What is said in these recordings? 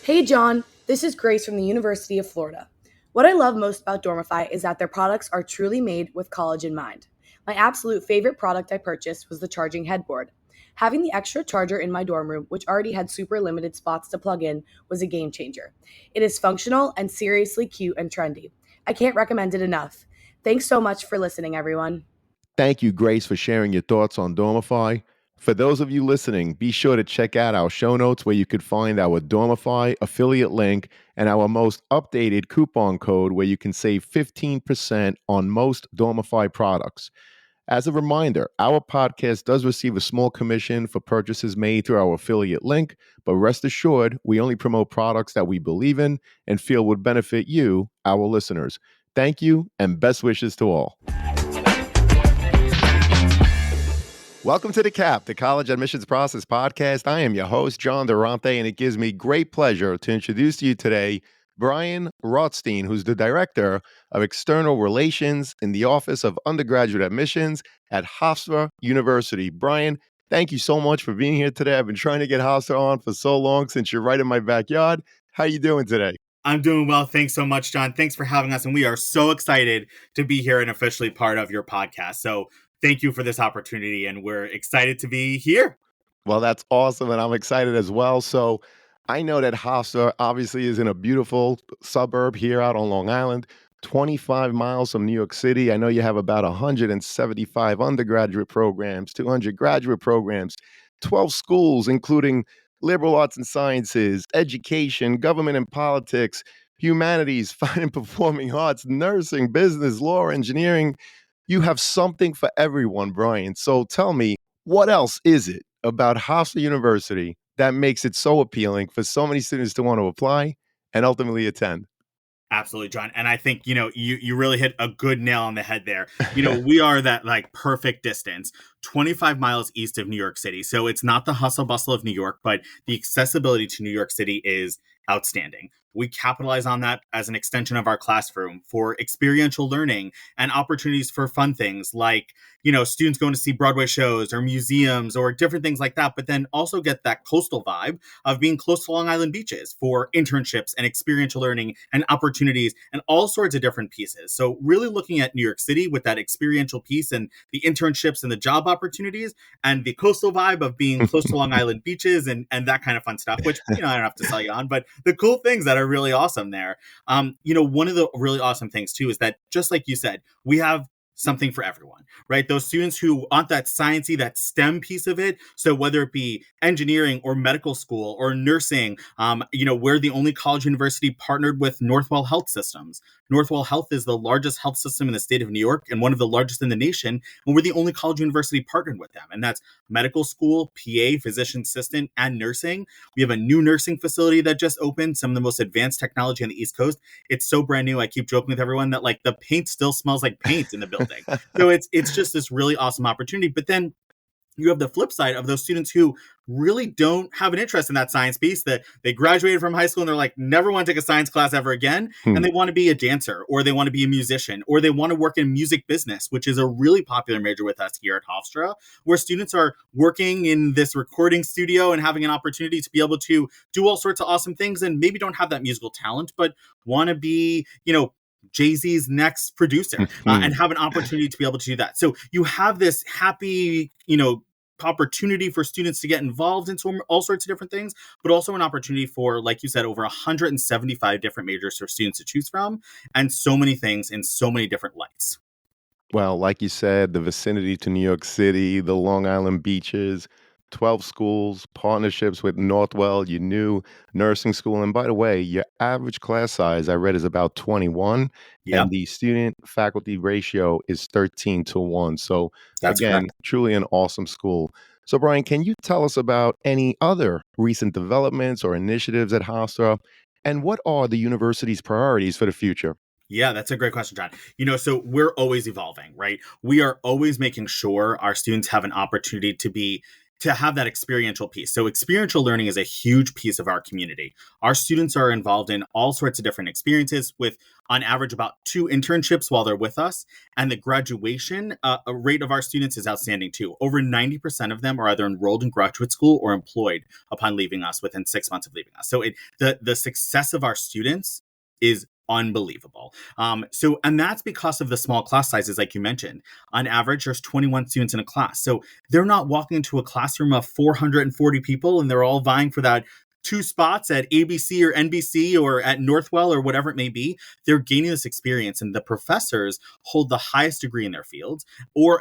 Hey John, this is Grace from the University of Florida. What I love most about Dormify is that their products are truly made with college in mind. My absolute favorite product I purchased was the charging headboard. Having the extra charger in my dorm room, which already had super limited spots to plug in, was a game changer. It is functional and seriously cute and trendy. I can't recommend it enough. Thanks so much for listening, everyone. Thank you, Grace, for sharing your thoughts on Dormify. For those of you listening, be sure to check out our show notes where you could find our Dormify affiliate link and our most updated coupon code where you can save 15% on most Dormify products. As a reminder, our podcast does receive a small commission for purchases made through our affiliate link, but rest assured, we only promote products that we believe in and feel would benefit you, our listeners. Thank you, and best wishes to all. Welcome to The CAP, the College Admissions Process Podcast. I am your host, John Durante, and it gives me great pleasure to introduce to you today Bryan Rothstein, who's the Director of External Relations in the Office of Undergraduate Admissions at Hofstra University. Bryan, thank you so much for being here today. I've been trying to get Hofstra on for so long since you're right in my backyard. How are you doing today? I'm doing well. Thanks so much, John. Thanks for having us. And we are so excited to be here and officially part of your podcast. So thank you for this opportunity. And we're excited to be here. Well, that's awesome. And I'm excited as well. So I know that Hofstra obviously is in a beautiful suburb here out on Long Island, 25 miles from New York City. I know you have about 175 undergraduate programs, 200 graduate programs, 12 schools, including liberal arts and sciences, education, government and politics, humanities, fine and performing arts, nursing, business, law, engineering. You have something for everyone, Bryan. So tell me, what else is it about Hofstra University that makes it so appealing for so many students to want to apply and ultimately attend? Absolutely, John. And I think, you really hit a good nail on the head there. We are that perfect distance, 25 miles east of New York City. So it's not the hustle bustle of New York, but the accessibility to New York City is outstanding. We capitalize on that as an extension of our classroom for experiential learning and opportunities for fun things like, students going to see Broadway shows or museums or different things like that, but then also get that coastal vibe of being close to Long Island beaches for internships and experiential learning and opportunities and all sorts of different pieces. So really looking at New York City with that experiential piece and the internships and the job opportunities and the coastal vibe of being close to Long Island beaches and that kind of fun stuff, which, I don't have to sell you on, but the cool things that are really awesome there. One of the really awesome things too is that, just like you said, we have something for everyone, right? Those students who want that sciencey, that STEM piece of it. So whether it be engineering or medical school or nursing, we're the only college university partnered with Northwell Health Systems. Northwell Health is the largest health system in the state of New York and one of the largest in the nation. And we're the only college university partnered with them. And that's medical school, PA, physician assistant, and nursing. We have a new nursing facility that just opened, some of the most advanced technology on the East Coast. It's so brand new. I keep joking with everyone that the paint still smells like paint in the building. So it's just this really awesome opportunity. But then you have the flip side of those students who really don't have an interest in that science piece, that they graduated from high school and they're like, never want to take a science class ever again. And they want to be a dancer, or they want to be a musician, or they want to work in music business, which is a really popular major with us here at Hofstra, where students are working in this recording studio and having an opportunity to be able to do all sorts of awesome things and maybe don't have that musical talent, but want to be, Jay-Z's next producer and have an opportunity to be able to do that. So you have this happy, opportunity for students to get involved in all sorts of different things, but also an opportunity for, like you said, over 175 different majors for students to choose from, and so many things in so many different lights. Well, like you said, the vicinity to New York City, the Long Island beaches, 12 schools, partnerships with Northwell, your new nursing school. And by the way, your average class size I read is about 21, Yep, and the student faculty ratio is 13-1. So that's again, correct. truly an awesome school. So Bryan, can you tell us about any other recent developments or initiatives at Hofstra? And what are the university's priorities for the future? Yeah, that's a great question, John. So we're always evolving, right? We are always making sure our students have an opportunity to be to have that experiential piece. So experiential learning is a huge piece of our community. Our students are involved in all sorts of different experiences with, on average, about 2 internships while they're with us. And the graduation rate of our students is outstanding too. Over 90% of them are either enrolled in graduate school or employed upon leaving us within 6 months of leaving us. So the success of our students is unbelievable. And that's because of the small class sizes, like you mentioned. On average, there's 21 students in a class. So they're not walking into a classroom of 440 people and they're all vying for that 2 spots at ABC or NBC or at Northwell or whatever it may be. They're gaining this experience, and the professors hold the highest degree in their fields,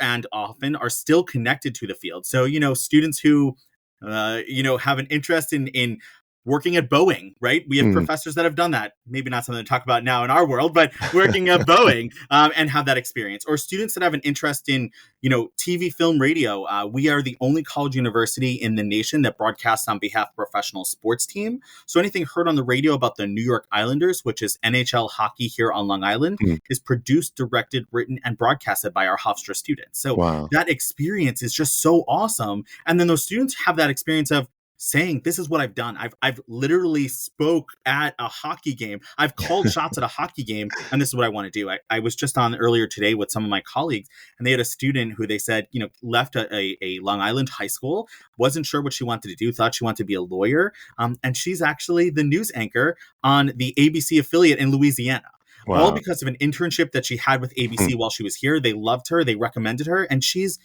and often are still connected to the field. So, students who have an interest in working at Boeing, right? We have professors that have done that. Maybe not something to talk about now in our world, but working at Boeing and have that experience. Or students that have an interest in, TV, film, radio. We are the only college university in the nation that broadcasts on behalf of a professional sports team. So anything heard on the radio about the New York Islanders, which is NHL hockey here on Long Island, is produced, directed, written, and broadcasted by our Hofstra students. So that experience is just so awesome. And then those students have that experience of saying, this is what I've done. I've literally spoke at a hockey game. I've called shots at a hockey game, and this is what I want to do. I was just on earlier today with some of my colleagues, and they had a student who they said, left a Long Island high school, wasn't sure what she wanted to do, thought she wanted to be a lawyer. And she's actually the news anchor on the ABC affiliate in Louisiana. All because of an internship that she had with ABC while she was here. They loved her. They recommended her, and she's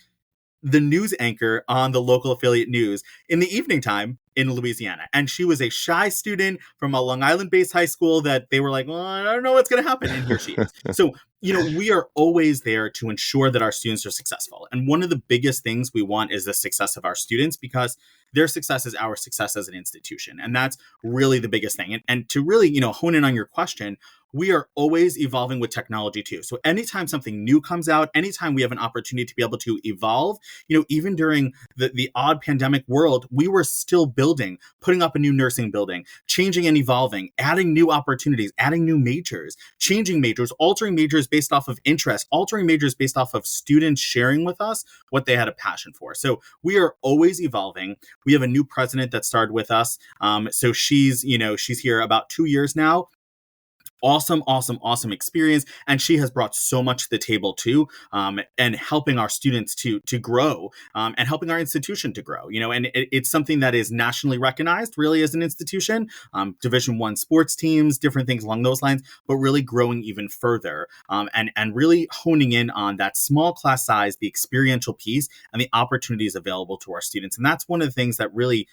the news anchor on the local affiliate news in the evening time in Louisiana. And she was a shy student from a Long Island-based high school that they were like, well, I don't know what's going to happen. And here she is. So, we are always there to ensure that our students are successful. And one of the biggest things we want is the success of our students, because their success is our success as an institution. And that's really the biggest thing. And to really, hone in on your question, we are always evolving with technology too. So anytime something new comes out, anytime we have an opportunity to be able to evolve, even during the odd pandemic world, we were still building, putting up a new nursing building, changing and evolving, adding new opportunities, adding new majors, changing majors, altering majors based off of interest, altering majors based off of students sharing with us what they had a passion for. So we are always evolving. We have a new president that started with us. So she's here about 2 years now. Awesome experience. And she has brought so much to the table too, and helping our students to grow, and helping our institution to grow, and it's something that is nationally recognized really as an institution, Division I sports teams, different things along those lines, but really growing even further, and really honing in on that small class size, the experiential piece, and the opportunities available to our students. And that's one of the things that really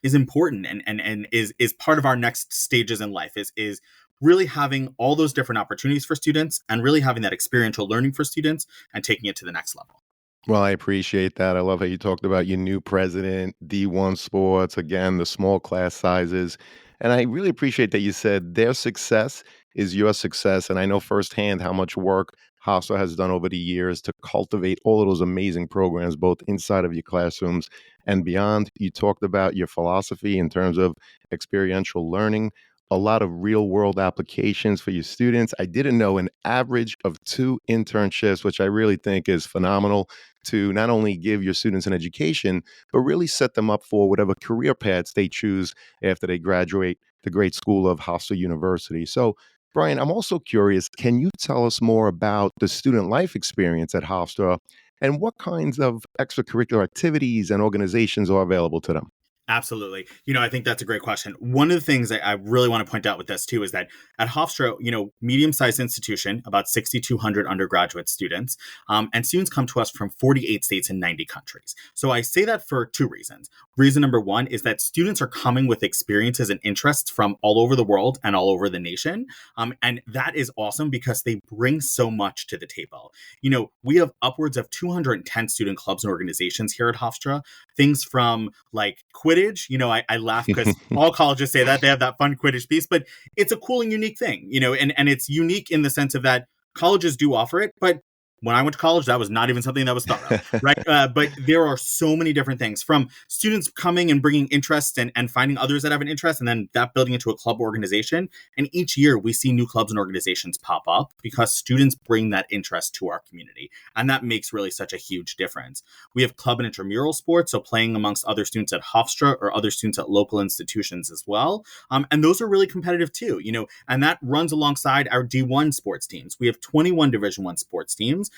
is important and is part of our next stages in life is really having all those different opportunities for students and really having that experiential learning for students and taking it to the next level. Well, I appreciate that. I love how you talked about your new president, D1 sports, again, the small class sizes. And I really appreciate that you said their success is your success. And I know firsthand how much work Hofstra has done over the years to cultivate all of those amazing programs, both inside of your classrooms and beyond. You talked about your philosophy in terms of experiential learning, a lot of real world applications for your students. I didn't know an average of 2 internships, which I really think is phenomenal, to not only give your students an education, but really set them up for whatever career paths they choose after they graduate the great school of Hofstra University. So, Bryan, I'm also curious, can you tell us more about the student life experience at Hofstra and what kinds of extracurricular activities and organizations are available to them? Absolutely. I think that's a great question. One of the things that I really want to point out with this too is that at Hofstra, medium-sized institution, about 6,200 undergraduate students, and students come to us from 48 states and 90 countries. So I say that for 2 reasons. Reason number 1 is that students are coming with experiences and interests from all over the world and all over the nation. And that is awesome because they bring so much to the table. We have upwards of 210 student clubs and organizations here at Hofstra, things from like Quidditch. I laugh because all colleges say that they have that fun Quidditch piece, but it's a cool and unique thing, and it's unique in the sense of that colleges do offer it, but when I went to college, that was not even something that was thought of, right? But there are so many different things, from students coming and bringing interest and finding others that have an interest, and then that building into a club organization. And each year we see new clubs and organizations pop up because students bring that interest to our community. And that makes really such a huge difference. We have club and intramural sports, so playing amongst other students at Hofstra or other students at local institutions as well. And those are really competitive too, and that runs alongside our D1 sports teams. We have 21 Division I sports teams.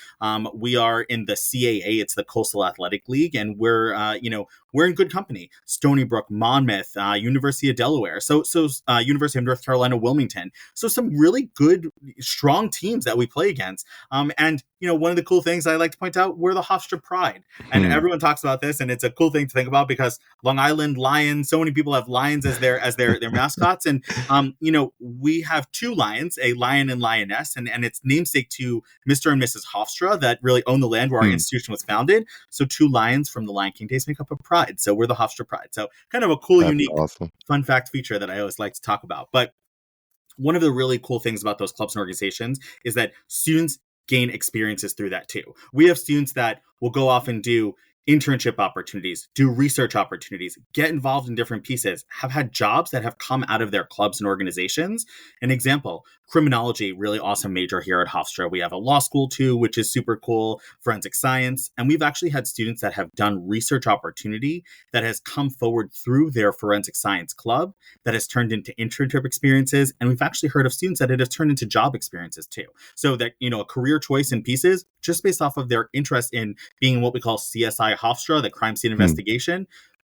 We are in the CAA, it's the Coastal Athletic League, and we're in good company. Stony Brook, Monmouth, University of Delaware, so University of North Carolina, Wilmington. So some really good, strong teams that we play against. And one of the cool things I like to point out, we're the Hofstra Pride, and everyone talks about this, and it's a cool thing to think about because Long Island Lions. So many people have lions as their mascots, and we have two lions, a lion and lioness, and it's namesake to Mr. and Mrs. Hofstra that really own the land where our institution was founded. So two lions from the Lion King days make up a pride. So we're the Hofstra Pride. So kind of a cool, That's unique, awesome. fun fact feature that I always like to talk about. But one of the really cool things about those clubs and organizations is that students gain experiences through that too. We have students that will go off and do internship opportunities, do research opportunities, get involved in different pieces, have had jobs that have come out of their clubs and organizations. An example, criminology, really awesome major here at Hofstra. We have a law school too, which is super cool, forensic science. And we've actually had students that have done research opportunity that has come forward through their forensic science club that has turned into internship experiences. And we've actually heard of students that it has turned into job experiences too. So that, a career choice in pieces just based off of their interest in being what we call CSI Hofstra, the crime scene investigation.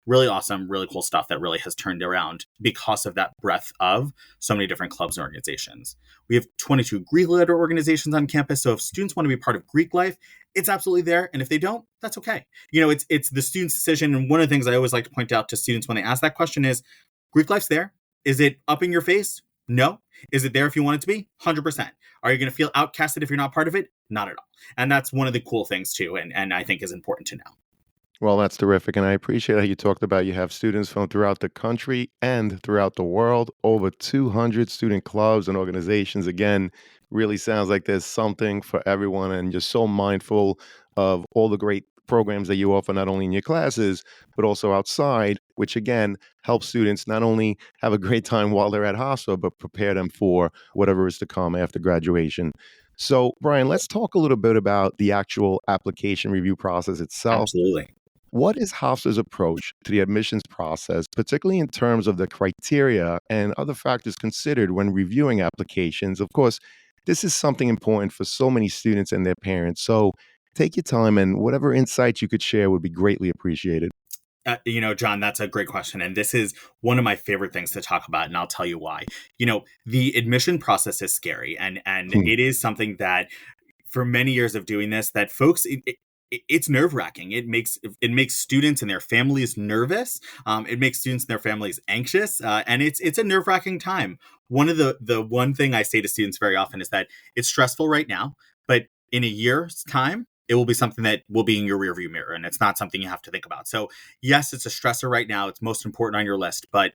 Really awesome, really cool stuff that really has turned around because of that breadth of so many different clubs and organizations. We have 22 Greek letter organizations on campus. So if students want to be part of Greek life, it's absolutely there. And if they don't, that's okay. It's the student's decision. And one of the things I always like to point out to students when they ask that question is, Greek life's there. Is it up in your face? No. Is it there if you want it to be? 100%. Are you going to feel outcasted if you're not part of it? Not at all. And that's one of the cool things too. And I think is important to know. Well, that's terrific. And I appreciate how you talked about you have students from throughout the country and throughout the world, over 200 student clubs and organizations. Again, really sounds like there's something for everyone, and just so mindful of all the great programs that you offer, not only in your classes, but also outside, which again helps students not only have a great time while they're at Hofstra, but prepare them for whatever is to come after graduation. So, Bryan, let's talk a little bit about the actual application review process itself. Absolutely. What is Hofstra's approach to the admissions process, particularly in terms of the criteria and other factors considered when reviewing applications? Of course, this is something important for so many students and their parents. So take your time, and whatever insights you could share would be greatly appreciated. John, that's a great question. And this is one of my favorite things to talk about. And I'll tell you why. The admission process is scary. And it is something that for many years of doing this, that folks, it's nerve-wracking. It makes students and their families nervous. It makes students and their families anxious, and it's a nerve-wracking time. The one thing I say to students very often is that it's stressful right now, but in a year's time, it will be something that will be in your rearview mirror, and it's not something you have to think about. So yes, it's a stressor right now. It's most important on your list, but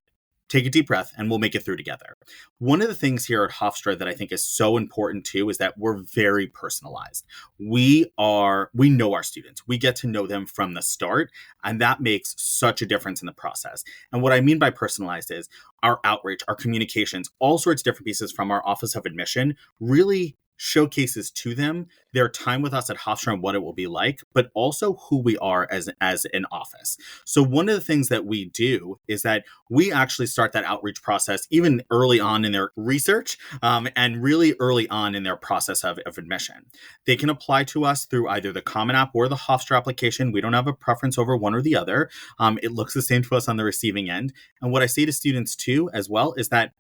take a deep breath and we'll make it through together. One of the things here at Hofstra that I think is so important too is that we're very personalized. We know our students. We get to know them from the start, and that makes such a difference in the process. And what I mean by personalized is our outreach, our communications, all sorts of different pieces from our Office of Admission really showcases to them their time with us at Hofstra and what it will be like, but also who we are as an office. So one of the things that we do is that we actually start that outreach process even early on in their research, and really early on in their process of admission. They can apply to us through either the Common App or the Hofstra application. We don't have a preference over one or the other. It looks the same to us on the receiving end. And what I say to students too, as well, is that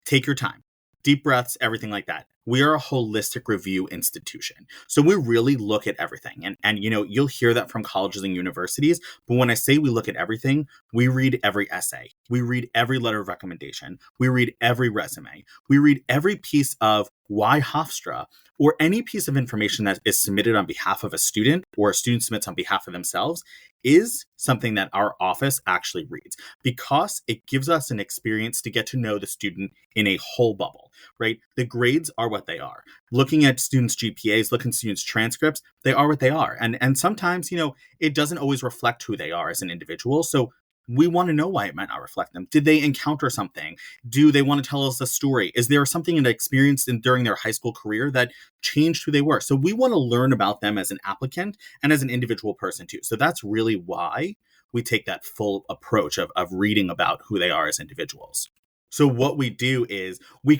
take your time. Deep breaths, everything like that. We are a holistic review institution. So we really look at everything. And you'll hear that from colleges and universities. But when I say we look at everything, we read every essay. We read every letter of recommendation. We read every resume. We read every piece of why Hofstra, or any piece of information that is submitted on behalf of a student or a student submits on behalf of themselves. is something that our office actually reads because it gives us an experience to get to know the student in a whole bubble, right? The grades are what they are. Looking at students' GPAs, looking at students' transcripts, they are what they are. And sometimes, it doesn't always reflect who they are as an individual. So we want to know why it might not reflect them. Did they encounter something? Do they want to tell us a story? Is there something they experienced during their high school career that changed who they were? So we want to learn about them as an applicant and as an individual person too. So that's really why we take that full approach of reading about who they are as individuals. So what we do is we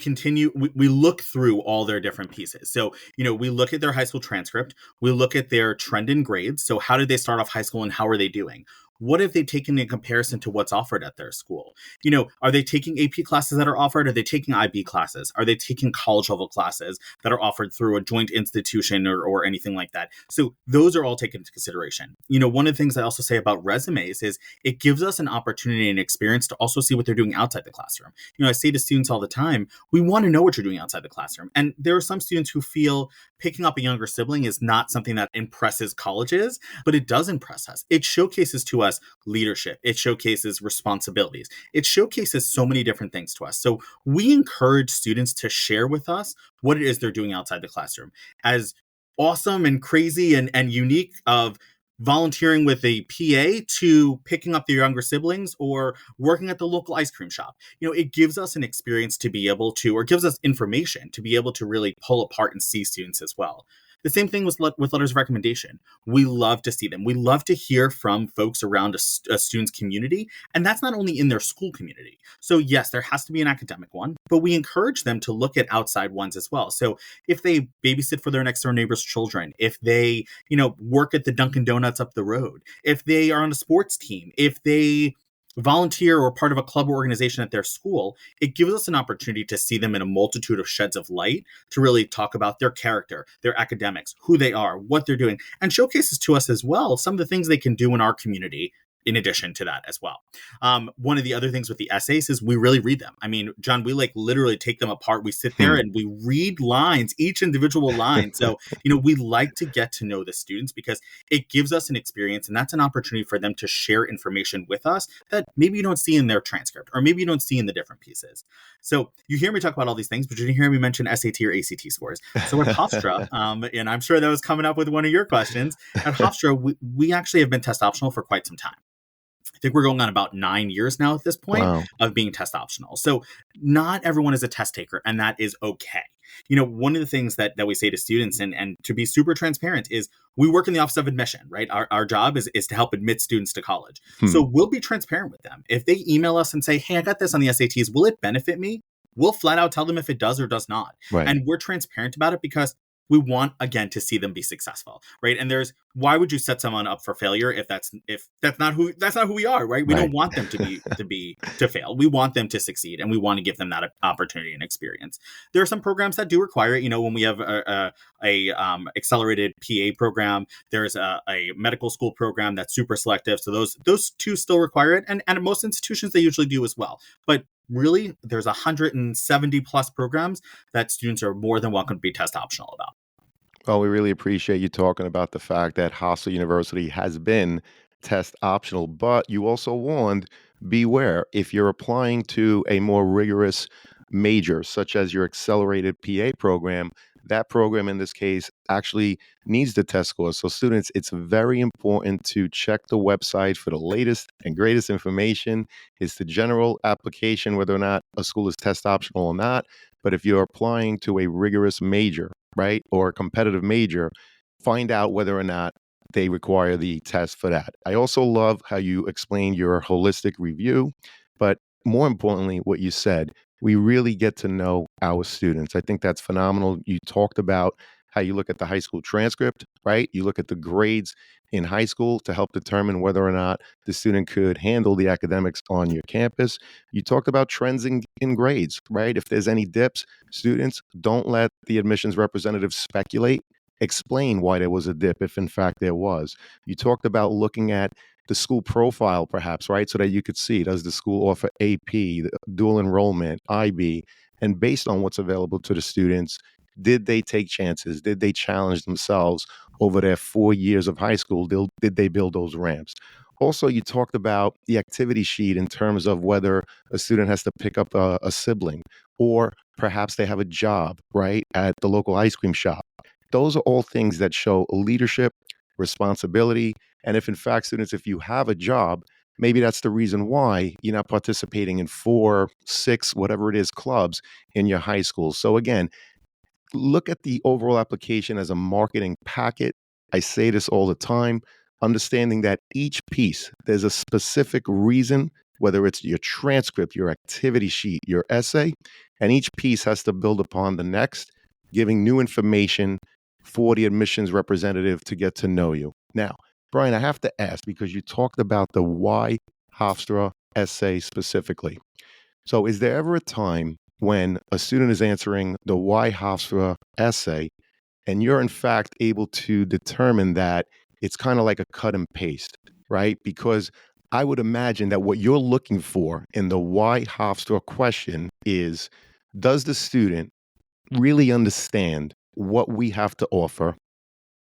look through all their different pieces. So, we look at their high school transcript, we look at their trend in grades. So how did they start off high school and how are they doing? What have they taken in comparison to what's offered at their school? Are they taking AP classes that are offered? Are they taking IB classes? Are they taking college level classes that are offered through a joint institution or anything like that? So those are all taken into consideration. One of the things I also say about resumes is it gives us an opportunity and experience to also see what they're doing outside the classroom. I say to students all the time, we want to know what you're doing outside the classroom. And there are some students who feel picking up a younger sibling is not something that impresses colleges, but it does impress us. It showcases to us leadership. It showcases responsibilities. It showcases so many different things to us. So we encourage students to share with us what it is they're doing outside the classroom. As awesome and crazy and unique of volunteering with a PA to picking up their younger siblings or working at the local ice cream shop. It gives us an experience to be able to, or gives us information to be able to really pull apart and see students as well. The same thing with letters of recommendation. We love to see them. We love to hear from folks around a student's community, and that's not only in their school community. So yes, there has to be an academic one, but we encourage them to look at outside ones as well. So if they babysit for their next door neighbor's children, if they, work at the Dunkin' Donuts up the road, if they are on a sports team, if they volunteer or part of a club or organization at their school, it gives us an opportunity to see them in a multitude of sheds of light to really talk about their character, their academics, who they are, what they're doing, and showcases to us as well some of the things they can do in our community in addition to that as well. One of the other things with the essays is we really read them. I mean, John, we literally take them apart. We sit there and we read lines, each individual line. So, we like to get to know the students because it gives us an experience, and that's an opportunity for them to share information with us that maybe you don't see in their transcript or maybe you don't see in the different pieces. So you hear me talk about all these things, but you didn't hear me mention SAT or ACT scores. So at Hofstra, and I'm sure that was coming up with one of your questions, at Hofstra, we actually have been test optional for quite some time. I think we're going on about 9 years now at this point Wow. of being test optional. So not everyone is a test taker, and that is okay. One of the things that we say to students and to be super transparent is we work in the Office of Admission, right? Our job is to help admit students to college. So we'll be transparent with them. If they email us and say, hey, I got this on the SATs, will it benefit me? We'll flat out tell them if it does or does not. Right. And we're transparent about it because we want, again, to see them be successful, right? And why would you set someone up for failure if that's not who we are, right? We don't want them to fail. We want them to succeed, and we want to give them that opportunity and experience. There are some programs that do require it. When we have a accelerated PA program, there's a medical school program that's super selective. So those two still require it, and at most institutions they usually do as well. But really, there's 170 plus programs that students are more than welcome to be test optional about. Well, we really appreciate you talking about the fact that Hofstra University has been test optional, but you also warned, beware if you're applying to a more rigorous major, such as your accelerated PA program. That program in this case actually needs the test scores. So students, it's very important to check the website for the latest and greatest information. It's the general application, whether or not a school is test optional or not. But if you're applying to a rigorous major, right, or a competitive major, find out whether or not they require the test for that. I also love how you explained your holistic review, but more importantly, what you said, we really get to know our students. I think that's phenomenal. You talked about how you look at the high school transcript, right? You look at the grades in high school to help determine whether or not the student could handle the academics on your campus. You talked about trends in grades, right? If there's any dips, students, don't let the admissions representative speculate. Explain why there was a dip, if in fact there was. You talked about looking at the school profile, perhaps, right? So that you could see, does the school offer AP, dual enrollment, IB, and based on what's available to the students, Did they take chances? Did they challenge themselves over their 4 years of high school? Did they build those ramps? Also, you talked about the activity sheet in terms of whether a student has to pick up a sibling, or perhaps they have a job, right, at the local ice cream shop. Those are all things that show leadership, responsibility. And if in fact, students, if you have a job, maybe that's the reason why you're not participating in 4, 6, whatever it is, clubs in your high school. So again, look at the overall application as a marketing packet. I say this all the time, understanding that each piece, there's a specific reason, whether it's your transcript, your activity sheet, your essay, and each piece has to build upon the next, giving new information for the admissions representative to get to know you. Now, Brian, I have to ask because you talked about the why Hofstra essay specifically. So, is there ever a time when a student is answering the why Hofstra essay and you're in fact able to determine that it's kind of like a cut and paste, right? Because I would imagine that what you're looking for in the why Hofstra question is, does the student really understand what we have to offer?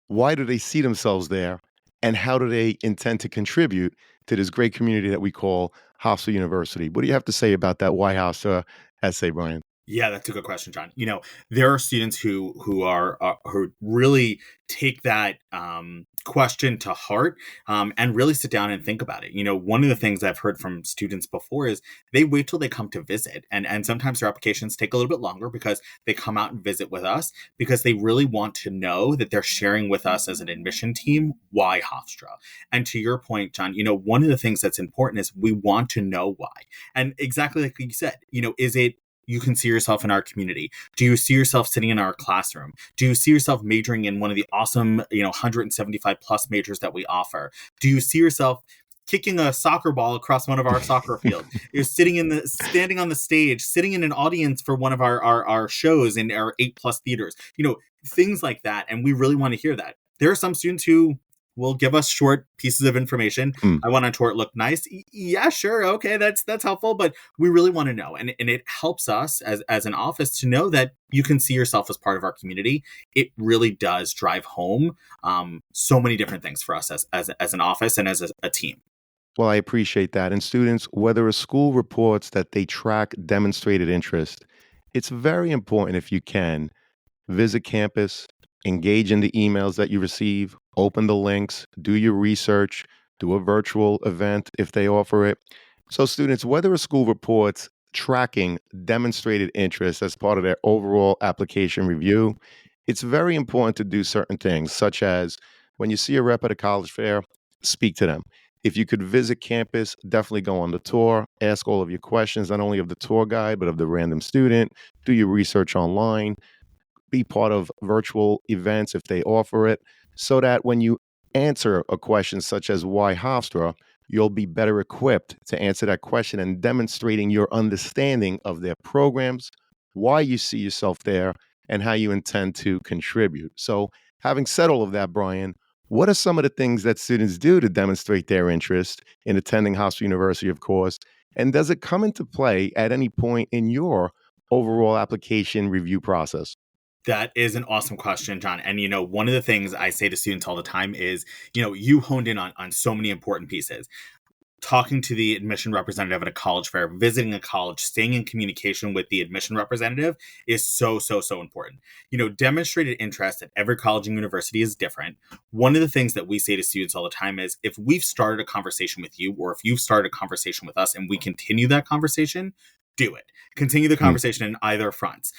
Why do they see themselves there? And how do they intend to contribute to this great community that we call Hofstra University? What do you have to say about that why Hofstra essay, Brian? Yeah, that's a good question, John. There are students who really take that question to heart, and really sit down and think about it. One of the things I've heard from students before is they wait till they come to visit, and sometimes their applications take a little bit longer because they come out and visit with us because they really want to know that they're sharing with us as an admission team why Hofstra. And to your point, John, one of the things that's important is we want to know why. And exactly like you said, is it you can see yourself in our community? Do you see yourself sitting in our classroom? Do you see yourself majoring in one of the awesome, 175 plus majors that we offer? Do you see yourself kicking a soccer ball across one of our soccer field? Is standing on the stage, sitting in an audience for one of our shows in our 8+ theaters? Things like that. And we really want to hear that. There are some students who will give us short pieces of information. Mm. I want a tour look nice. Yeah, sure. Okay. That's helpful, but we really want to know. And it helps us as an office to know that you can see yourself as part of our community. It really does drive home so many different things for us as an office and as a team. Well, I appreciate that. And students, whether a school reports that they track demonstrated interest, it's very important if you can visit campus, engage in the emails that you receive, open the links, do your research, do a virtual event if they offer it. So, students, whether a school reports tracking demonstrated interest as part of their overall application review, it's very important to do certain things, such as when you see a rep at a college fair, speak to them. If you could visit campus, definitely go on the tour, ask all of your questions, not only of the tour guide, but of the random student, do your research online, be part of virtual events if they offer it, so that when you answer a question such as why Hofstra, you'll be better equipped to answer that question and demonstrating your understanding of their programs, why you see yourself there, and how you intend to contribute. So, having said all of that, Brian, what are some of the things that students do to demonstrate their interest in attending Hofstra University, of course? And does it come into play at any point in your overall application review process? That is an awesome question, John. And one of the things I say to students all the time is, you honed in on so many important pieces. Talking to the admission representative at a college fair, visiting a college, staying in communication with the admission representative is so, so, so important. Demonstrated interest at every college and university is different. One of the things that we say to students all the time is if we've started a conversation with you, or if you've started a conversation with us and we continue that conversation, do it. Continue the conversation in either fronts.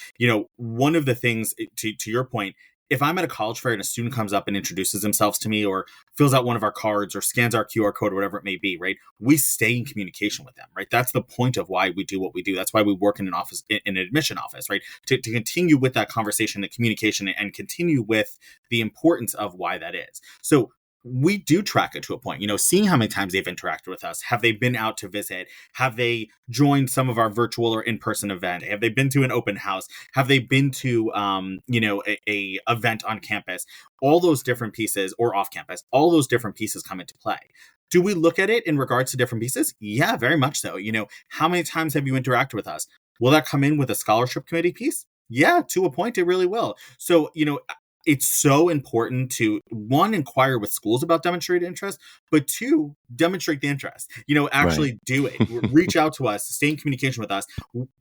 One of the things, to your point, if I'm at a college fair and a student comes up and introduces themselves to me or fills out one of our cards or scans our QR code or whatever it may be, right? We stay in communication with them, right? That's the point of why we do what we do. That's why we work in an office, in an admission office, right? To continue with that conversation, the communication, and continue with the importance of why that is. So we do track it to a point, seeing how many times they've interacted with us. Have they been out to visit? Have they joined some of our virtual or in-person event? Have they been to an open house? Have they been to, a event on campus? All those different pieces, or off campus, all those different pieces come into play. Do we look at it in regards to different pieces? Yeah, very much so. How many times have you interacted with us? Will that come in with a scholarship committee piece? Yeah, to a point, it really will. So, it's so important to one, inquire with schools about demonstrated interest, but two, demonstrate the interest. Right. Actually do it. Reach out to us, stay in communication with us.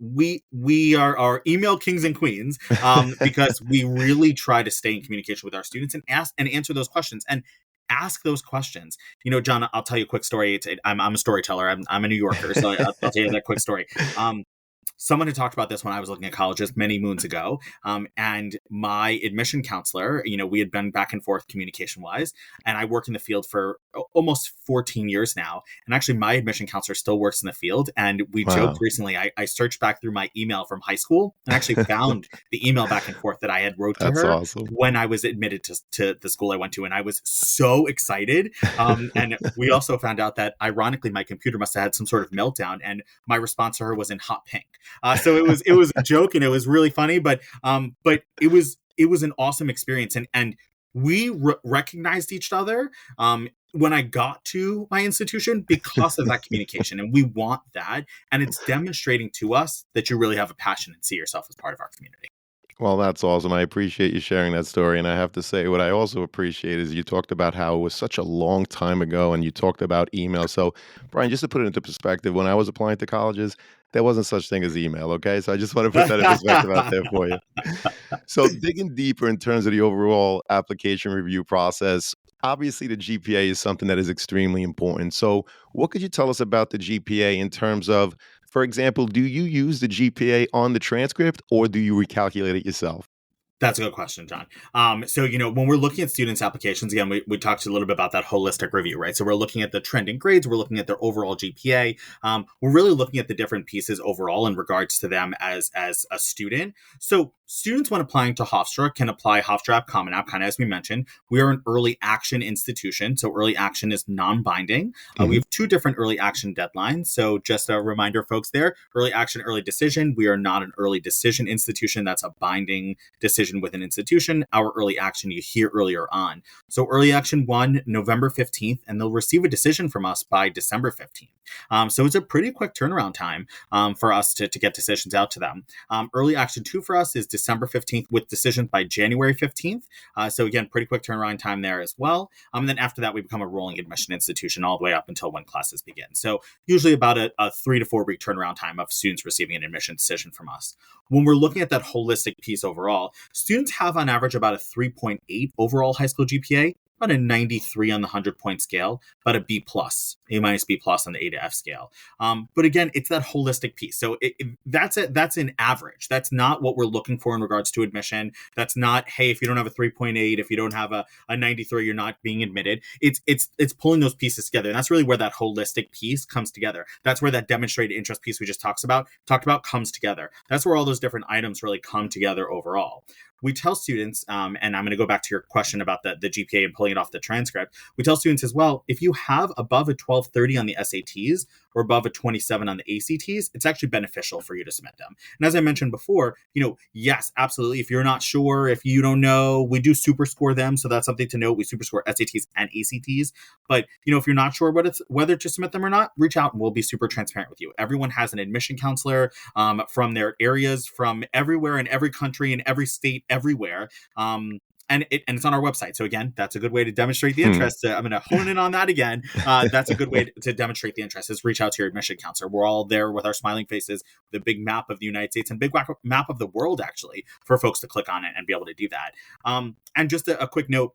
We are our email kings and queens, because we really try to stay in communication with our students and ask and answer those questions. And ask those questions. John, I'll tell you a quick story. I'm a storyteller. I'm a New Yorker, so I'll tell you that quick story. Someone had talked about this when I was looking at colleges many moons ago. And my admission counselor, we had been back and forth communication wise, and I worked in the field for almost 14 years now. And actually, my admission counselor still works in the field. And we joked Wow. recently, I searched back through my email from high school and actually found the email back and forth that I had wrote to That's her awesome. when I was admitted to the school I went to. And I was so excited. And we also found out that ironically, my computer must have had some sort of meltdown, and my response to her was in hot pink. So it was a joke, and it was really funny, but it was an awesome experience, and we recognized each other when I got to my institution because of that communication, and we want that, and it's demonstrating to us that you really have a passion and see yourself as part of our community. Well, that's awesome. I appreciate you sharing that story. And I have to say, what I also appreciate is you talked about how it was such a long time ago and you talked about email. So, Brian, just to put it into perspective, when I was applying to colleges, there wasn't such thing as email. Okay. So I just want to put that in perspective out there for you. So, digging deeper in terms of the overall application review process, obviously the GPA is something that is extremely important. So, what could you tell us about the GPA in terms of, for example, do you use the GPA on the transcript or do you recalculate it yourself? That's a good question, John. So, when we're looking at students' applications, again, we talked a little bit about that holistic review, right? So we're looking at the trending grades, we're looking at their overall GPA. We're really looking at the different pieces overall in regards to them as a student. So students, when applying to Hofstra, can apply Hofstra App, Common App, kind of as we mentioned. We are an early action institution, so early action is non-binding. We Mhm. have two different early action deadlines. So just a reminder, folks, there, early action, early decision. We are not an early decision institution. That's a binding decision with an institution. Our early action you hear earlier on. So early action one, November 15th, and they'll receive a decision from us by December 15th. So it's a pretty quick turnaround time for us to get decisions out to them. Early action two for us is December 15th with decisions by January 15th. So again, pretty quick turnaround time there as well. And then after that, we become a rolling admission institution all the way up until when classes begin. So usually about a 3 to 4 week turnaround time of students receiving an admission decision from us. When we're looking at that holistic piece overall, students have on average about a 3.8 overall high school GPA, about a 93 on the 100-point scale, about a B plus, A minus B plus on the A to F scale. But again, it's that holistic piece. So that's an average. That's not what we're looking for in regards to admission. That's not, hey, if you don't have a 3.8, if you don't have a 93, you're not being admitted. It's pulling those pieces together. And that's really where that holistic piece comes together. That's where that demonstrated interest piece we just talked about comes together. That's where all those different items really come together overall. We tell students, and I'm going to go back to your question about the GPA and pulling it off the transcript. We tell students as well, if you have above a 1230 on the SATs or above a 27 on the ACTs, it's actually beneficial for you to submit them. And as I mentioned before, yes, absolutely. If you're not sure, if you don't know, we do super score them. So that's something to note. We super score SATs and ACTs. But, if you're not sure whether to submit them or not, reach out and we'll be super transparent with you. Everyone has an admission counselor from their areas, from everywhere in every country, in every state, everywhere. And it's on our website. So again, that's a good way to demonstrate the Hmm. interest. I'm going to hone in on that again. That's a good way to demonstrate the interest is reach out to your admission counselor. We're all there with our smiling faces, the big map of the United States and big map of the world, actually, for folks to click on it and be able to do that. And just a quick note,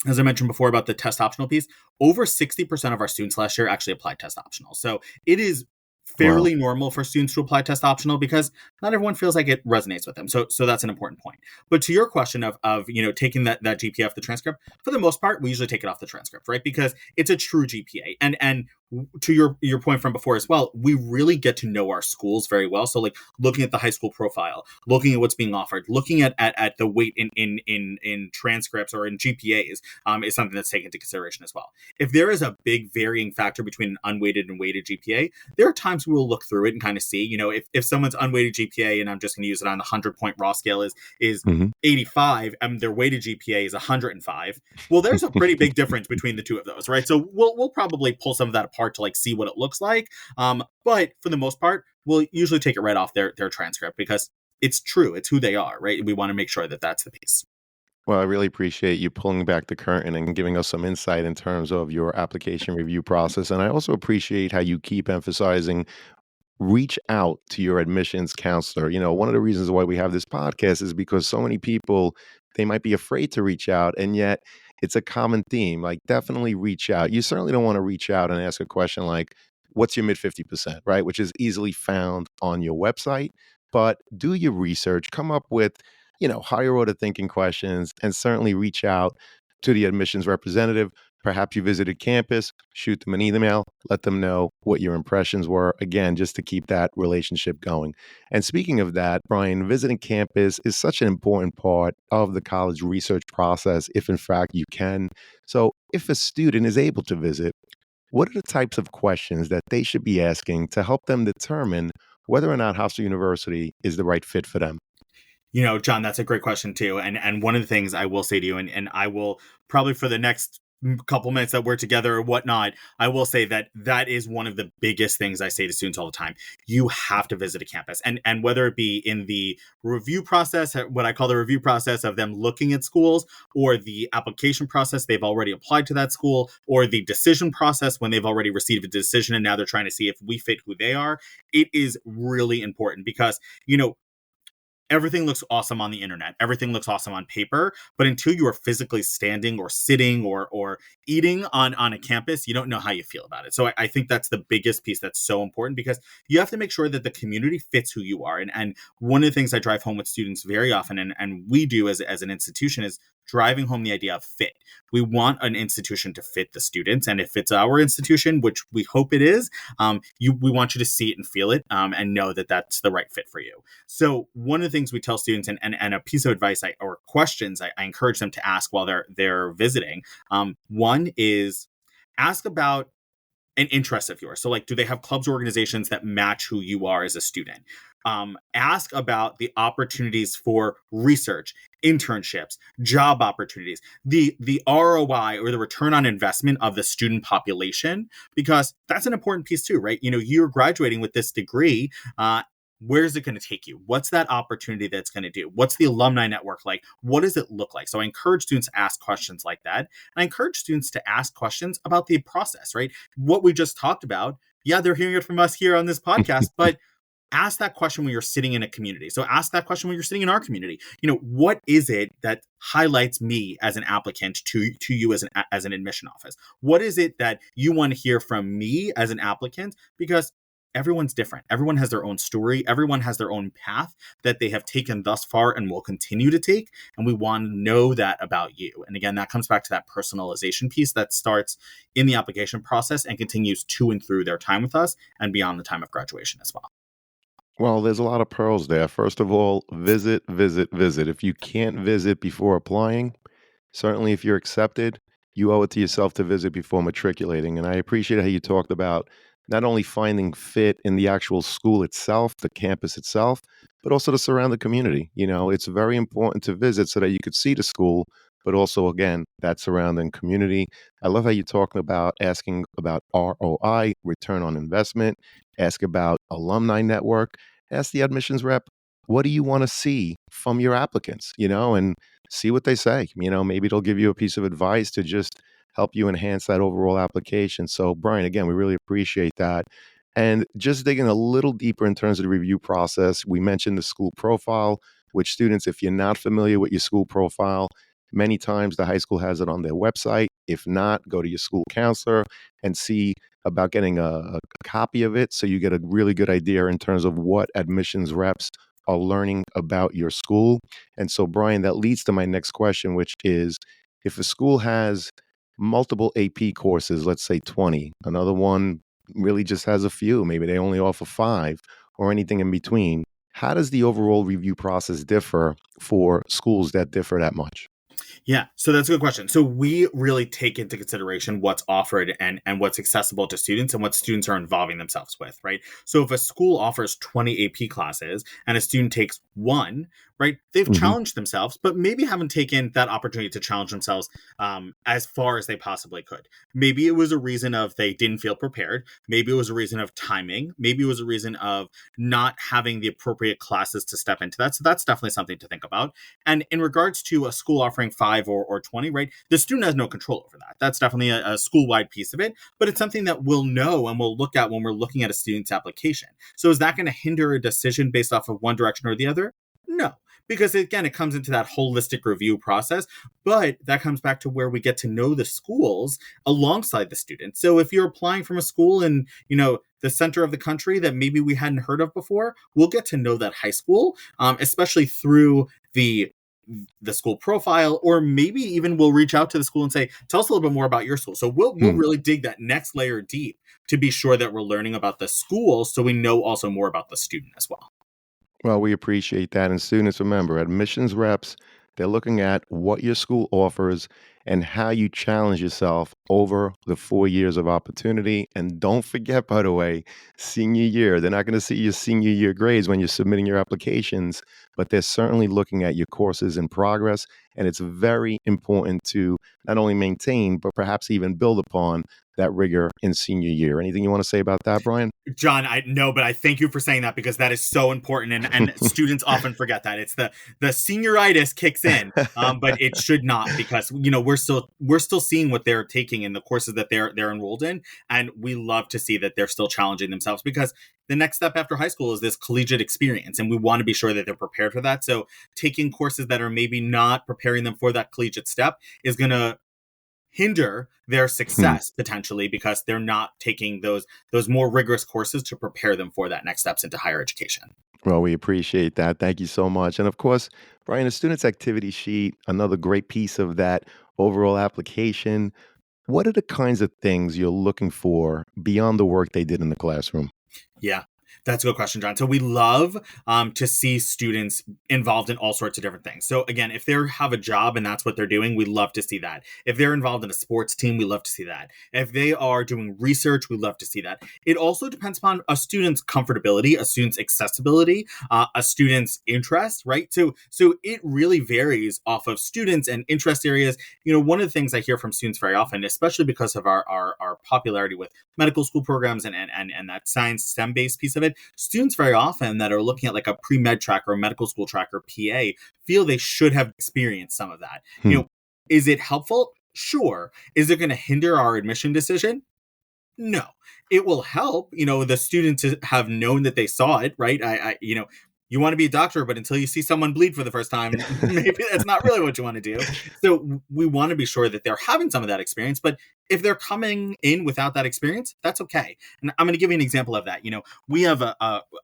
as I mentioned before about the test optional piece, over 60% of our students last year actually applied test optional. So it is Wow. fairly normal for students to apply test optional because not everyone feels like it resonates with them. So that's an important point. But to your question of taking that GPA off the transcript, for the most part, we usually take it off the transcript, right? Because it's a true GPA. And to your point from before as well, we really get to know our schools very well. So like looking at the high school profile, looking at what's being offered, looking at the weight in transcripts or in GPAs is something that's taken into consideration as well. If there is a big varying factor between an unweighted and weighted GPA, there are times we will look through it and kind of see, if someone's unweighted GPA, and I'm just going to use it on the 100-point raw scale is Mhm. 85 and their weighted GPA is 105. Well, there's a pretty big difference between the two of those, right? So we'll probably pull some of that apart to like see what it looks like. But for the most part, we'll usually take it right off their transcript because it's true. It's who they are, right? We want to make sure that that's the piece. Well, I really appreciate you pulling back the curtain and giving us some insight in terms of your application review process. And I also appreciate how you keep emphasizing reach out to your admissions counselor. One of the reasons why we have this podcast is because so many people, they might be afraid to reach out, and yet it's a common theme. Like, definitely reach out. You certainly don't want to reach out and ask a question like, what's your mid 50%, right? Which is easily found on your website. But do your research, come up with, higher order thinking questions, and certainly reach out to the admissions representative. Perhaps you visited campus, shoot them an email, let them know what your impressions were, again, just to keep that relationship going. And speaking of that, Bryan, visiting campus is such an important part of the college research process, if in fact you can. So if a student is able to visit, what are the types of questions that they should be asking to help them determine whether or not Hofstra University is the right fit for them? John, that's a great question too. And one of the things I will say to you, and I will probably for the next couple minutes that we're together or whatnot, I will say that that is one of the biggest things I say to students all the time. You have to visit a campus, and whether it be in the review process, what I call the review process of them looking at schools, or the application process, they've already applied to that school, or the decision process when they've already received a decision and now they're trying to see if we fit who they are. It is really important because, everything looks awesome on the internet. Everything looks awesome on paper. But until you are physically standing or sitting or eating on a campus, you don't know how you feel about it. So I think that's the biggest piece that's so important, because you have to make sure that the community fits who you are. And one of the things I drive home with students very often, and we do as an institution, is driving home the idea of fit. We want an institution to fit the students. And if it's our institution, which we hope it is, we want you to see it and feel it, and know that that's the right fit for you. So one of the things we tell students, and a piece of advice or questions I encourage them to ask while they're visiting, one is ask about an interest of yours. So, like, do they have clubs or organizations that match who you are as a student? Ask about the opportunities for research, internships, job opportunities, the ROI, or the return on investment of the student population, because that's an important piece too, right? You're graduating with this degree. Where's it going to take you? What's that opportunity that's going to do? What's the alumni network like? What does it look like? So I encourage students to ask questions like that. And I encourage students to ask questions about the process, right? What we just talked about. Yeah, they're hearing it from us here on this podcast, but ask that question when you're sitting in a community. So ask that question when you're sitting in our community. What is it that highlights me as an applicant to you as an admission office? What is it that you want to hear from me as an applicant? Because everyone's different. Everyone has their own story. Everyone has their own path that they have taken thus far and will continue to take. And we want to know that about you. And again, that comes back to that personalization piece that starts in the application process and continues to and through their time with us and beyond the time of graduation as well. Well, there's a lot of pearls there. First of all, visit, visit, visit. If you can't visit before applying, certainly if you're accepted, you owe it to yourself to visit before matriculating. And I appreciate how you talked about not only finding fit in the actual school itself, the campus itself, but also the surrounding community. It's very important to visit so that you could see the school, but also, again, that surrounding community. I love how you're talking about asking about ROI, return on investment, ask about alumni network, ask the admissions rep, what do you want to see from your applicants, and see what they say. Maybe they'll give you a piece of advice to just help you enhance that overall application. So, Bryan, again, we really appreciate that. And just digging a little deeper in terms of the review process, we mentioned the school profile, which students, if you're not familiar with your school profile, many times the high school has it on their website. If not, go to your school counselor and see about getting a copy of it so you get a really good idea in terms of what admissions reps are learning about your school. And so, Bryan, that leads to my next question, which is, if a school has multiple AP courses, let's say 20, another one really just has a few, maybe they only offer 5 or anything in between, how does the overall review process differ for schools that differ that much? Yeah, so that's a good question. So we really take into consideration what's offered and what's accessible to students and what students are involving themselves with, right? So if a school offers 20 AP classes and a student takes one, right? They've Hmm. challenged themselves, but maybe haven't taken that opportunity to challenge themselves as far as they possibly could. Maybe it was a reason of they didn't feel prepared. Maybe it was a reason of timing. Maybe it was a reason of not having the appropriate classes to step into that. So that's definitely something to think about. And in regards to a school offering 5 or 20, right, the student has no control over that. That's definitely a school-wide piece of it, but it's something that we'll know and we'll look at when we're looking at a student's application. So is that going to hinder a decision based off of one direction or the other? No, because again, it comes into that holistic review process, but that comes back to where we get to know the schools alongside the students. So if you're applying from a school in, the center of the country that maybe we hadn't heard of before, we'll get to know that high school, especially through the school profile, or maybe even we'll reach out to the school and say, tell us a little bit more about your school. So we'll really dig that next layer deep to be sure that we're learning about the school, so we know also more about the student as well. Well, we appreciate that. And students, remember, admissions reps, they're looking at what your school offers and how you challenge yourself over the 4 years of opportunity. And don't forget, by the way, senior year. They're not going to see your senior year grades when you're submitting your applications, but they're certainly looking at your courses in progress. And it's very important to not only maintain, but perhaps even build upon that rigor in senior year. Anything you want to say about that, Brian? John, I know, but I thank you for saying that, because that is so important, and students often forget that. It's the senioritis kicks in, but it should not, because we're still seeing what they're taking in the courses that they're enrolled in, and we love to see that they're still challenging themselves, because the next step after high school is this collegiate experience, and we want to be sure that they're prepared for that. So taking courses that are maybe not preparing them for that collegiate step is going to hinder their success potentially, because they're not taking those more rigorous courses to prepare them for that next steps into higher education. Well, we appreciate that. Thank you so much. And of course, Brian, the student's activity sheet, another great piece of that overall application. What are the kinds of things you're looking for beyond the work they did in the classroom? Yeah, that's a good question, John. So we love to see students involved in all sorts of different things. So again, if they have a job and that's what they're doing, we love to see that. If they're involved in a sports team, we love to see that. If they are doing research, we love to see that. It also depends upon a student's comfortability, a student's accessibility, a student's interest, right? So it really varies off of students and interest areas. One of the things I hear from students very often, especially because of our popularity with medical school programs and that science STEM based piece of it, students very often that are looking at like a pre-med track or a medical school track or PA feel they should have experienced some of that. Hmm. Is it helpful? Sure. Is it going to hinder our admission decision? No. It will help, the students to have known that they saw it, right? You want to be a doctor, but until you see someone bleed for the first time, maybe that's not really what you want to do. So we want to be sure that they're having some of that experience. But if they're coming in without that experience, that's okay. And I'm going to give you an example of that. We have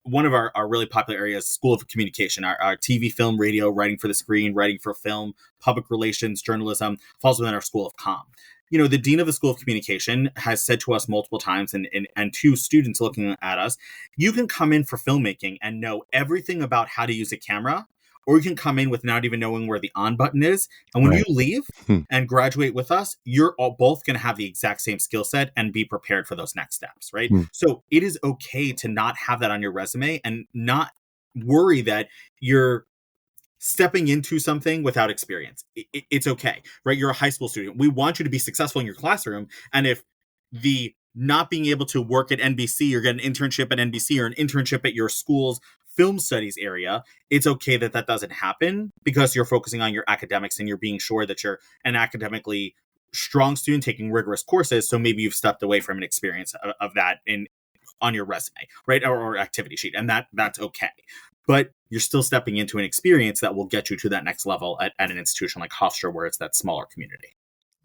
one of our really popular areas, School of Communication, our TV, film, radio, writing for the screen, writing for film, public relations, journalism, falls within our School of Comm. The dean of the School of Communication has said to us multiple times, and to students looking at us, you can come in for filmmaking and know everything about how to use a camera, or you can come in with not even knowing where the on button is. And when you Right. leave Hmm. and graduate with us, you're all both going to have the exact same skill set and be prepared for those next steps, right? Hmm. So it is okay to not have that on your resume and not worry that you're stepping into something without experience. It's okay, right? You're a high school student. We want you to be successful in your classroom. And if the not being able to work at NBC or get an internship at NBC or an internship at your school's film studies area, it's okay that that doesn't happen, because you're focusing on your academics and you're being sure that you're an academically strong student taking rigorous courses. So maybe you've stepped away from an experience of that on your resume, right? Or activity sheet. And that's okay. But you're still stepping into an experience that will get you to that next level at an institution like Hofstra, where it's that smaller community.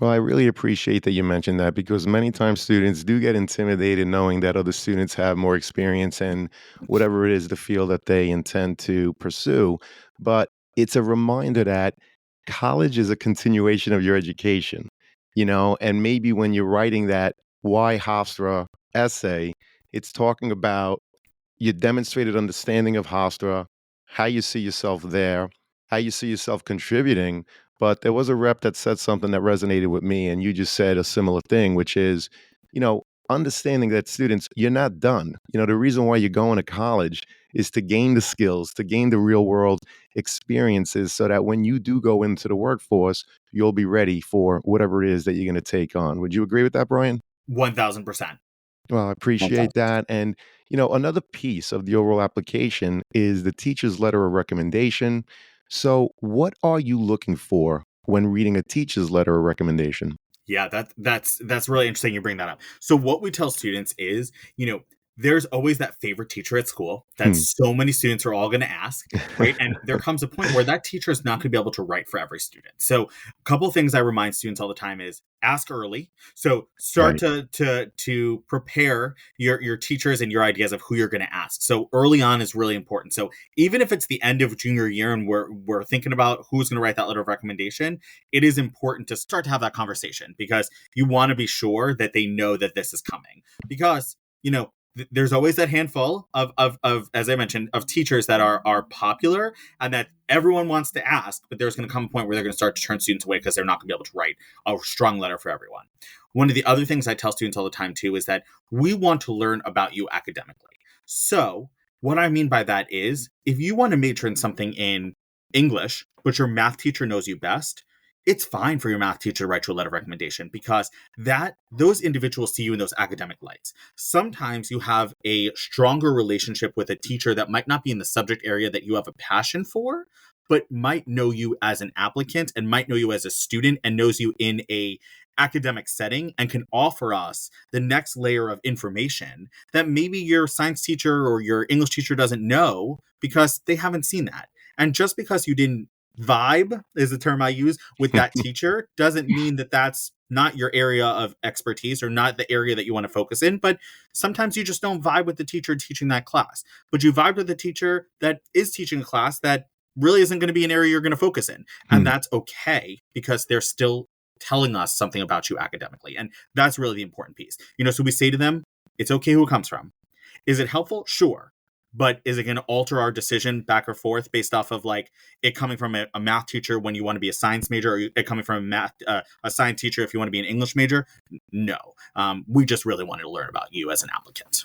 Well, I really appreciate that you mentioned that, because many times students do get intimidated knowing that other students have more experience in whatever it is the field that they intend to pursue. But it's a reminder that college is a continuation of your education, and maybe when you're writing that Why Hofstra essay, it's talking about your demonstrated understanding of Hofstra, how you see yourself there, how you see yourself contributing. But there was a rep that said something that resonated with me, and you just said a similar thing, which is, understanding that students, you're not done. The reason why you're going to college is to gain the skills, to gain the real world experiences so that when you do go into the workforce, you'll be ready for whatever it is that you're going to take on. Would you agree with that, Brian? 1000%. Well, I appreciate that. And, another piece of the overall application is the teacher's letter of recommendation. So, what are you looking for when reading a teacher's letter of recommendation? Yeah, that's really interesting you bring that up. So what we tell students is, there's always that favorite teacher at school that Hmm. so many students are all going to ask, right? And there comes a point where that teacher is not going to be able to write for every student. So a couple of things I remind students all the time is ask early. So start Right. to prepare your teachers and your ideas of who you're going to ask. So early on is really important. So even if it's the end of junior year and we're thinking about who's going to write that letter of recommendation, it is important to start to have that conversation because you want to be sure that they know that this is coming. Because, there's always that handful of as I mentioned, of teachers that are popular and that everyone wants to ask, but there's going to come a point where they're going to start to turn students away because they're not going to be able to write a strong letter for everyone. One of the other things I tell students all the time too is that we want to learn about you academically. So what I mean by that is if you want to major in something in English, but your math teacher knows you best, it's fine for your math teacher to write you a letter of recommendation because that those individuals see you in those academic lights. Sometimes you have a stronger relationship with a teacher that might not be in the subject area that you have a passion for, but might know you as an applicant and might know you as a student and knows you in a academic setting and can offer us the next layer of information that maybe your science teacher or your English teacher doesn't know because they haven't seen that. And just because you didn't vibe is the term I use with that teacher doesn't mean that that's not your area of expertise or not the area that you want to focus in. But sometimes you just don't vibe with the teacher teaching that class, but you vibe with the teacher that is teaching a class that really isn't going to be an area you're going to focus in. And Hmm. that's okay because they're still telling us something about you academically. And that's really the important piece. So we say to them, it's okay who it comes from. Is it helpful? Sure. But is it going to alter our decision back or forth based off of like it coming from a math teacher when you want to be a science major, or it coming from a science teacher if you want to be an English major? No. We just really wanted to learn about you as an applicant.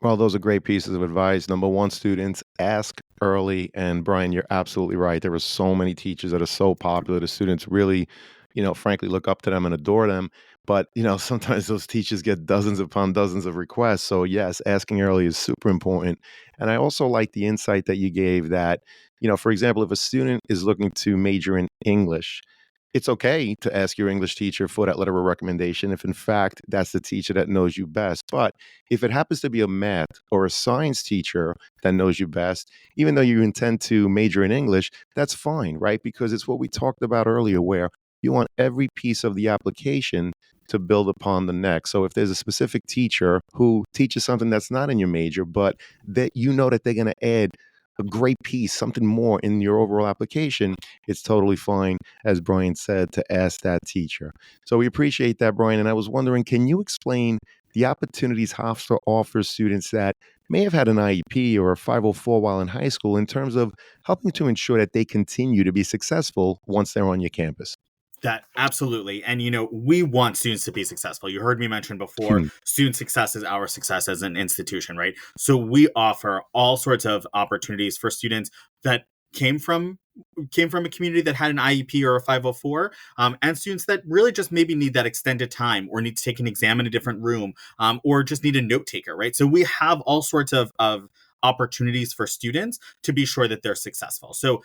Well, those are great pieces of advice. Number one, students, ask early. And Brian, you're absolutely right. There are so many teachers that are so popular. The students really, frankly, look up to them and adore them. But, sometimes those teachers get dozens upon dozens of requests. So, yes, asking early is super important. And I also like the insight that you gave that, for example, if a student is looking to major in English, it's okay to ask your English teacher for that letter of recommendation if, in fact, that's the teacher that knows you best. But if it happens to be a math or a science teacher that knows you best, even though you intend to major in English, that's fine, right? Because it's what we talked about earlier, where you want every piece of the application to build upon the next. So if there's a specific teacher who teaches something that's not in your major, but that that they're going to add a great piece, something more in your overall application, it's totally fine, as Brian said, to ask that teacher. So we appreciate that, Brian. And I was wondering, can you explain the opportunities Hofstra offers students that may have had an IEP or a 504 while in high school in terms of helping to ensure that they continue to be successful once they're on your campus? That absolutely. And we want students to be successful. You heard me mention before, Hmm. student success is our success as an institution, right? So we offer all sorts of opportunities for students that came from a community that had an IEP or a 504, and students that really just maybe need that extended time or need to take an exam in a different room, or just need a note taker, right? So we have all sorts of opportunities for students to be sure that they're successful. So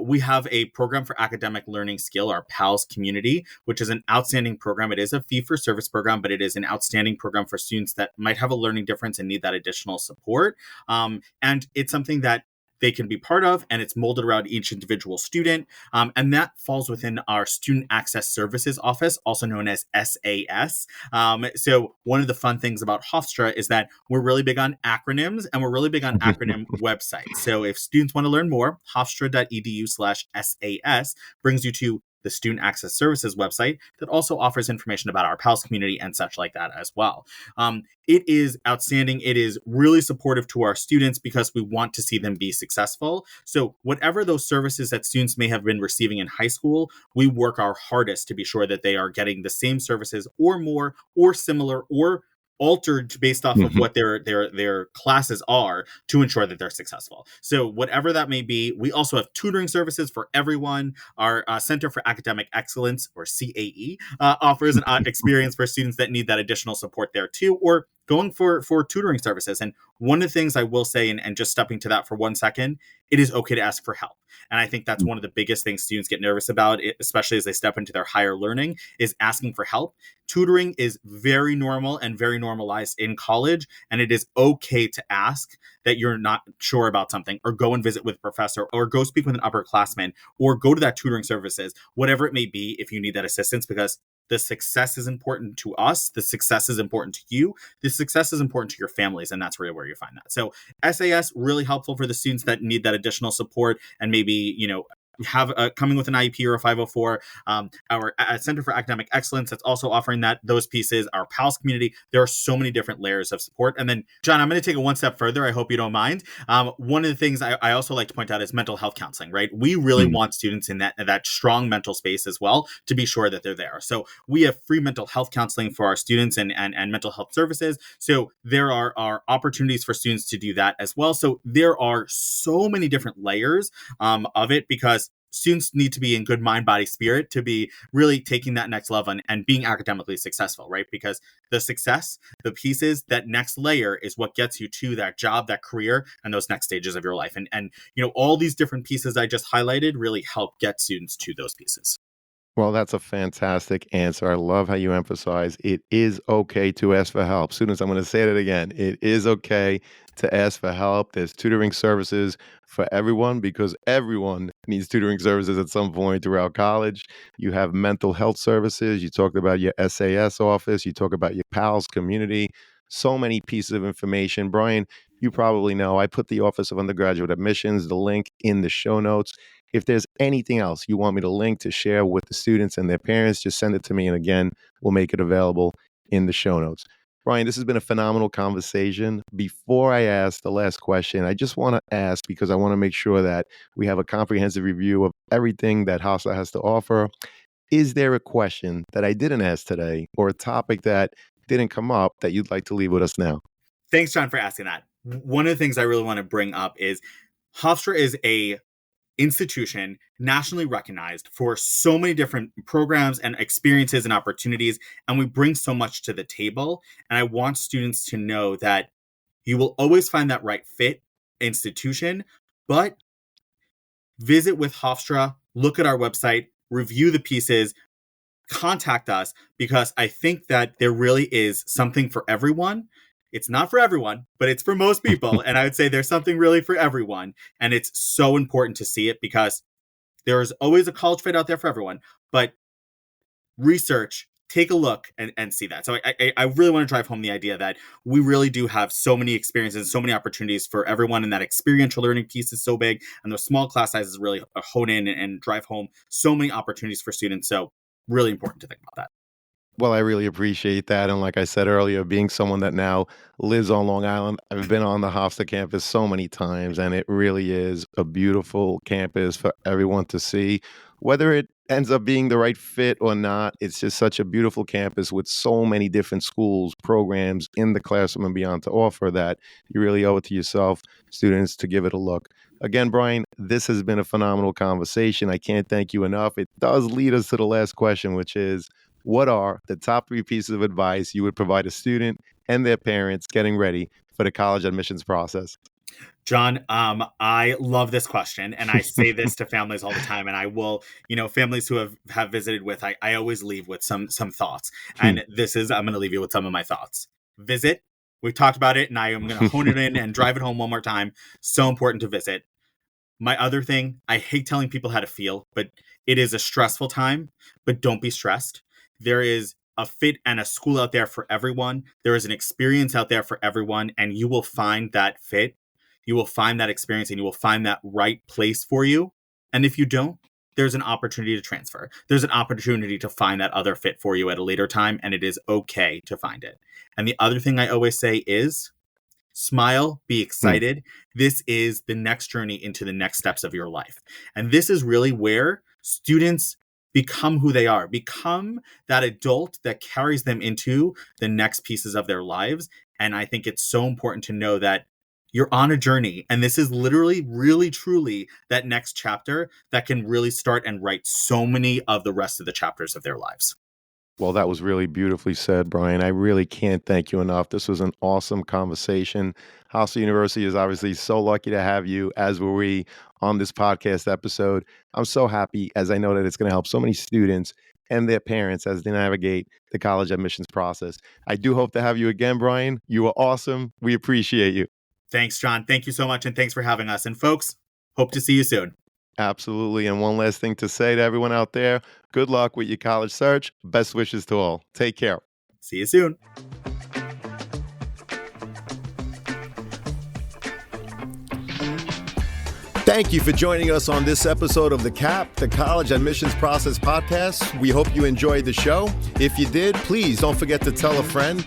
we have a program for academic learning skill, our PALS community, which is an outstanding program. It is a fee-for-service program, but it is an outstanding program for students that might have a learning difference and need that additional support. And it's something that they can be part of, and it's molded around each individual student. And that falls within our Student Access Services Office, also known as SAS. So one of the fun things about Hofstra is that we're really big on acronyms, and we're really big on acronym websites. So if students want to learn more, hofstra.edu/SAS brings you to the Student Access Services website that also offers information about our PALS community and such like that as well. It is outstanding. It is really supportive to our students because we want to see them be successful. So whatever those services that students may have been receiving in high school, we work our hardest to be sure that they are getting the same services or more or similar or altered based off of what their classes are to ensure that they're successful. So whatever that may be, we also have tutoring services for everyone. Our Center for Academic Excellence, or CAE, offers an experience for students that need that additional support there too, or going for tutoring services. And one of the things I will say, and just stepping to that for 1 second, it is okay to ask for help. And I think that's one of the biggest things students get nervous about, especially as they step into their higher learning, is asking for help. Tutoring is very normal and very normalized in college, and it is okay to ask that you're not sure about something, or go and visit with a professor, or go speak with an upperclassman, or go to that tutoring services, whatever it may be, if you need that assistance, because the success is important to us. The success is important to you. The success is important to your families. And that's really where you find that. So SAS, really helpful for the students that need that additional support, and maybe, have coming with an IEP or a 504. Our Center for Academic Excellence, that's also offering those pieces. Our PALS community. There are so many different layers of support. And then, John, I'm going to take it one step further. I hope you don't mind. One of the things I also like to point out is mental health counseling, right? We really want students in that strong mental space as well, to be sure that they're there. So we have free mental health counseling for our students, and mental health services. So there are opportunities for students to do that as well. So there are so many different layers of it, because students need to be in good mind, body, spirit to be really taking that next level and being academically successful, right? Because the success, the pieces, that next layer is what gets you to that job, that career, and those next stages of your life. And all these different pieces I just highlighted really help get students to those pieces. Well, that's a fantastic answer. I love how you emphasize it is okay to ask for help. Students, I'm going to say that again. It is okay to ask for help. There's tutoring services for everyone, because everyone needs tutoring services at some point throughout college. You have mental health services. You talked about your SAS office. You talk about your PALS community. So many pieces of information. Bryan, you probably know I put the Office of Undergraduate Admissions, the link in the show notes. If there's anything else you want me to link to share with the students and their parents, just send it to me. And again, we'll make it available in the show notes. Bryan, this has been a phenomenal conversation. Before I ask the last question, I just want to ask, because I want to make sure that we have a comprehensive review of everything that Hofstra has to offer. Is there a question that I didn't ask today, or a topic that didn't come up, that you'd like to leave with us now? Thanks, John, for asking that. One of the things I really want to bring up is Hofstra is a institution nationally recognized for so many different programs and experiences and opportunities, and we bring so much to the table. And I want students to know that you will always find that right fit institution, but visit with Hofstra, look at our website, review the pieces, contact us, because I think that there really is something for everyone. It's not for everyone, but it's for most people. And I would say there's something really for everyone. And it's so important to see it, because there is always a college fit out there for everyone. But research, take a look and see that. So I really want to drive home the idea that we really do have so many experiences, so many opportunities for everyone. And that experiential learning piece is so big. And those small class sizes really hone in and drive home so many opportunities for students. So really important to think about that. Well, I really appreciate that. And like I said earlier, being someone that now lives on Long Island, I've been on the Hofstra campus so many times, and it really is a beautiful campus for everyone to see. Whether it ends up being the right fit or not, it's just such a beautiful campus with so many different schools, programs in the classroom and beyond to offer, that you really owe it to yourself, students, to give it a look. Again, Bryan, this has been a phenomenal conversation. I can't thank you enough. It does lead us to the last question, which is, what are the top 3 pieces of advice you would provide a student and their parents getting ready for the college admissions process? John, I love this question, and I say this to families all the time. And I will, families who have visited with, I always leave with some thoughts. And I'm going to leave you with some of my thoughts. Visit. We've talked about it, and I am going to hone it in and drive it home one more time. So important to visit. My other thing, I hate telling people how to feel, but it is a stressful time. But don't be stressed. There is a fit and a school out there for everyone. There is an experience out there for everyone, and you will find that fit. You will find that experience, and you will find that right place for you. And if you don't, there's an opportunity to transfer. There's an opportunity to find that other fit for you at a later time, and it is okay to find it. And the other thing I always say is, smile, be excited. This is the next journey into the next steps of your life. And this is really where students become who they are, become that adult that carries them into the next pieces of their lives. And I think it's so important to know that you're on a journey, and this is literally, really, truly that next chapter that can really start and write so many of the rest of the chapters of their lives. Well, that was really beautifully said, Bryan. I really can't thank you enough. This was an awesome conversation. Hofstra University is obviously so lucky to have you, as were we, on this podcast episode. I'm so happy, as I know that it's going to help so many students and their parents as they navigate the college admissions process. I do hope to have you again, Bryan. You are awesome. We appreciate you. Thanks, John. Thank you so much, and thanks for having us. And folks, hope to see you soon. Absolutely. And one last thing to say to everyone out there, good luck with your college search. Best wishes to all. Take care. See you soon. Thank you for joining us on this episode of The CAP, the College Admissions Process Podcast. We hope you enjoyed the show. If you did, please don't forget to tell a friend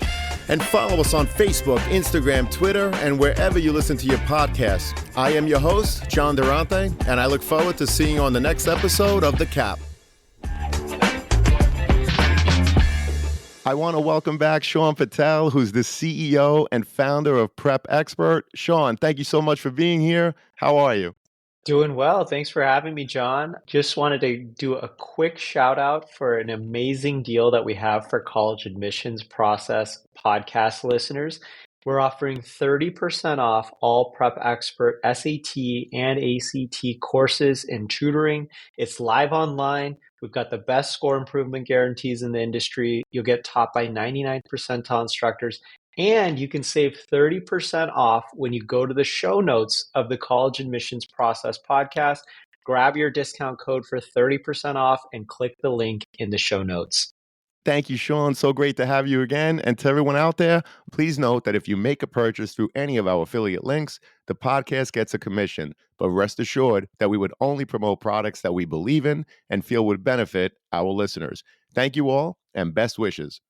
and follow us on Facebook, Instagram, Twitter, and wherever you listen to your podcasts. I am your host, John Durante, and I look forward to seeing you on the next episode of The CAP. I want to welcome back Sean Patel, who's the CEO and founder of Prep Expert. Sean, thank you so much for being here. How are you? Doing well. Thanks for having me, John. Just wanted to do a quick shout out for an amazing deal that we have for college admissions process podcast listeners. We're offering 30% off all Prep Expert SAT and ACT courses and tutoring. It's live online. We've got the best score improvement guarantees in the industry. You'll get taught by 99 percentile instructors. And you can save 30% off when you go to the show notes of the College Admissions Process podcast. Grab your discount code for 30% off and click the link in the show notes. Thank you, Sean. So great to have you again. And to everyone out there, please note that if you make a purchase through any of our affiliate links, the podcast gets a commission. But rest assured that we would only promote products that we believe in and feel would benefit our listeners. Thank you all, and best wishes.